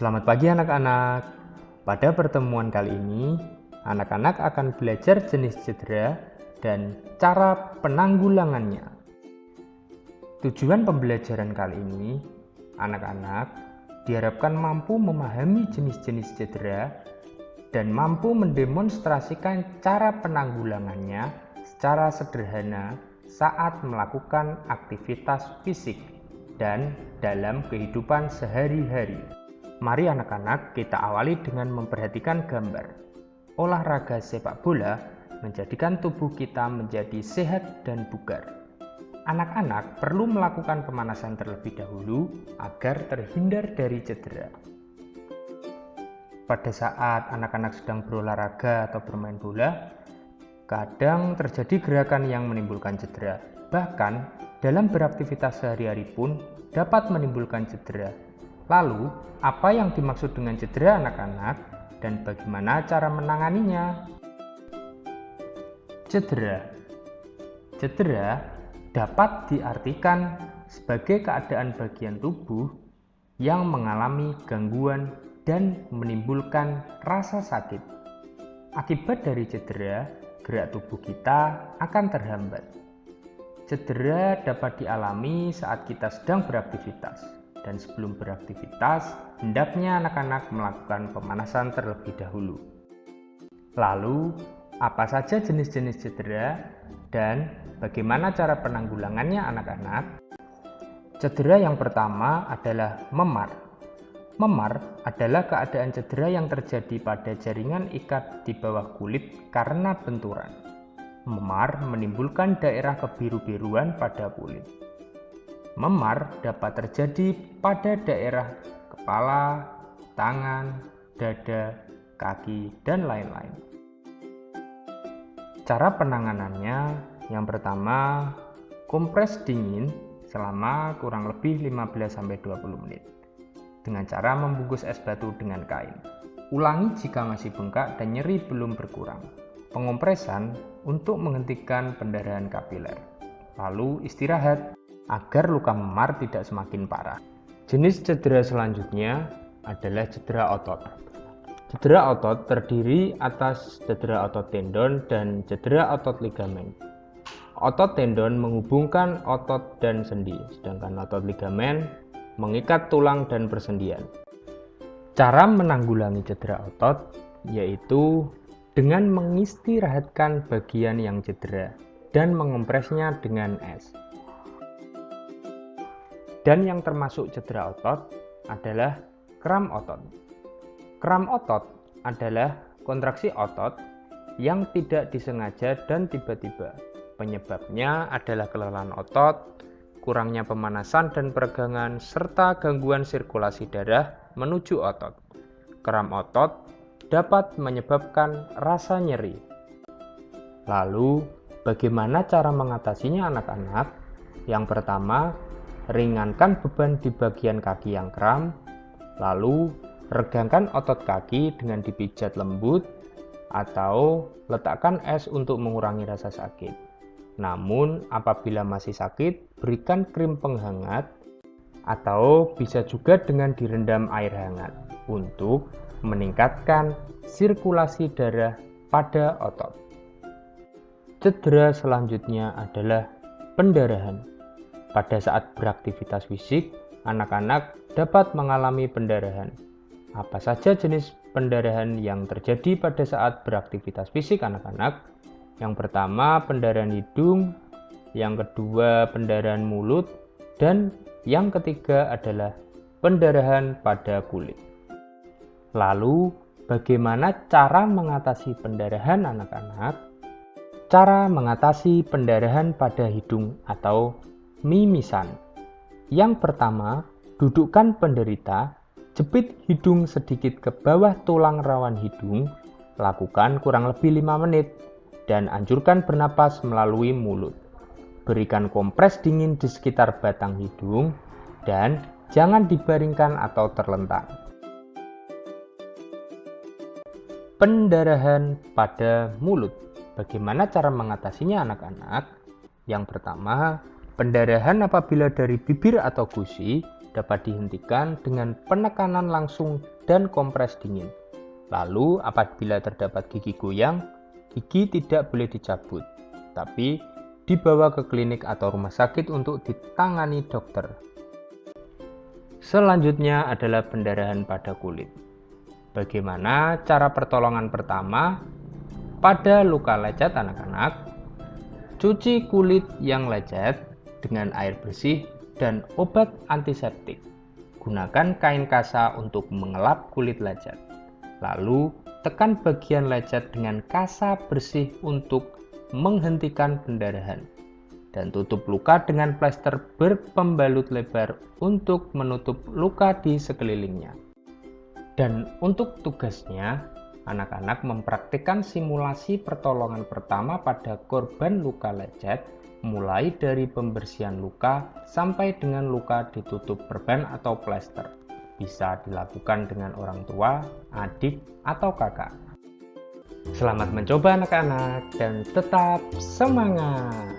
Selamat pagi anak-anak. Pada pertemuan kali ini, anak-anak akan belajar jenis cedera dan cara penanggulangannya. Tujuan pembelajaran kali ini, anak-anak diharapkan mampu memahami jenis-jenis cedera dan mampu mendemonstrasikan cara penanggulangannya secara sederhana saat melakukan aktivitas fisik dan dalam kehidupan sehari-hari. Mari anak-anak kita awali dengan memperhatikan gambar. Olahraga sepak bola menjadikan tubuh kita menjadi sehat dan bugar. Anak-anak perlu melakukan pemanasan terlebih dahulu agar terhindar dari cedera. Pada saat anak-anak sedang berolahraga atau bermain bola, kadang terjadi gerakan yang menimbulkan cedera. Bahkan dalam beraktivitas sehari-hari pun dapat menimbulkan cedera. Lalu, apa yang dimaksud dengan cedera anak-anak dan bagaimana cara menanganinya? Cedera dapat diartikan sebagai keadaan bagian tubuh yang mengalami gangguan dan menimbulkan rasa sakit. Akibat dari cedera, gerak tubuh kita akan terhambat. Cedera dapat dialami saat kita sedang beraktivitas. Dan sebelum beraktivitas, hendaknya anak-anak melakukan pemanasan terlebih dahulu. Lalu, apa saja jenis-jenis cedera dan bagaimana cara penanggulangannya anak-anak? Cedera yang pertama adalah memar. Memar adalah keadaan cedera yang terjadi pada jaringan ikat di bawah kulit karena benturan. Memar menimbulkan daerah kebiru-biruan pada kulit. Memar dapat terjadi pada daerah kepala, tangan, dada, kaki, dan lain-lain. Cara penanganannya, yang pertama, kompres dingin selama kurang lebih 15-20 menit dengan cara membungkus es batu dengan kain. Ulangi jika masih bengkak dan nyeri belum berkurang. Pengompresan untuk menghentikan pendarahan kapiler. Lalu istirahat agar luka memar tidak semakin parah. Jenis cedera selanjutnya adalah cedera otot. Cedera otot terdiri atas cedera otot tendon dan cedera otot ligamen. Otot tendon menghubungkan otot dan sendi, sedangkan otot ligamen mengikat tulang dan persendian. Cara menanggulangi cedera otot yaitu dengan mengistirahatkan bagian yang cedera dan mengompresnya dengan es. Dan yang termasuk cedera otot adalah kram otot. Kram otot adalah kontraksi otot yang tidak disengaja dan tiba-tiba. Penyebabnya adalah kelelahan otot, kurangnya pemanasan dan peregangan, serta gangguan sirkulasi darah menuju otot. Kram otot dapat menyebabkan rasa nyeri. Lalu, bagaimana cara mengatasinya anak-anak? Yang pertama, ringankan beban di bagian kaki yang kram, lalu regangkan otot kaki dengan dipijat lembut atau letakkan es untuk mengurangi rasa sakit. Namun, apabila masih sakit, berikan krim penghangat atau bisa juga dengan direndam air hangat untuk meningkatkan sirkulasi darah pada otot. Cedera selanjutnya adalah pendarahan. Pada saat beraktivitas fisik, anak-anak dapat mengalami pendarahan. Apa saja jenis pendarahan yang terjadi pada saat beraktivitas fisik anak-anak? Yang pertama, pendarahan hidung, yang kedua, pendarahan mulut, dan yang ketiga adalah pendarahan pada kulit. Lalu, bagaimana cara mengatasi pendarahan anak-anak? Cara mengatasi pendarahan pada hidung atau mimisan. Yang pertama, dudukkan penderita, jepit hidung sedikit ke bawah tulang rawan hidung, lakukan kurang lebih 5 menit, dan anjurkan bernapas melalui mulut. Berikan kompres dingin di sekitar batang hidung, dan jangan dibaringkan atau terlentang. Pendarahan pada mulut. Bagaimana cara mengatasinya anak-anak? Yang pertama, pendarahan apabila dari bibir atau gusi dapat dihentikan dengan penekanan langsung dan kompres dingin. Lalu, apabila terdapat gigi goyang, gigi tidak boleh dicabut, tapi dibawa ke klinik atau rumah sakit untuk ditangani dokter. Selanjutnya adalah pendarahan pada kulit. Bagaimana cara pertolongan pertama pada luka lecet anak-anak? Cuci kulit yang lecet dengan air bersih dan obat antiseptik. Gunakan kain kasa untuk mengelap kulit lecet. Lalu, tekan bagian lecet dengan kasa bersih untuk menghentikan pendarahan. Dan tutup luka dengan plester berpembalut lebar untuk menutup luka di sekelilingnya. Dan untuk tugasnya, anak-anak mempraktikkan simulasi pertolongan pertama pada korban luka lecet, mulai dari pembersihan luka sampai dengan luka ditutup perban atau plester. Bisa dilakukan dengan orang tua, adik, atau kakak. Selamat mencoba anak-anak dan tetap semangat!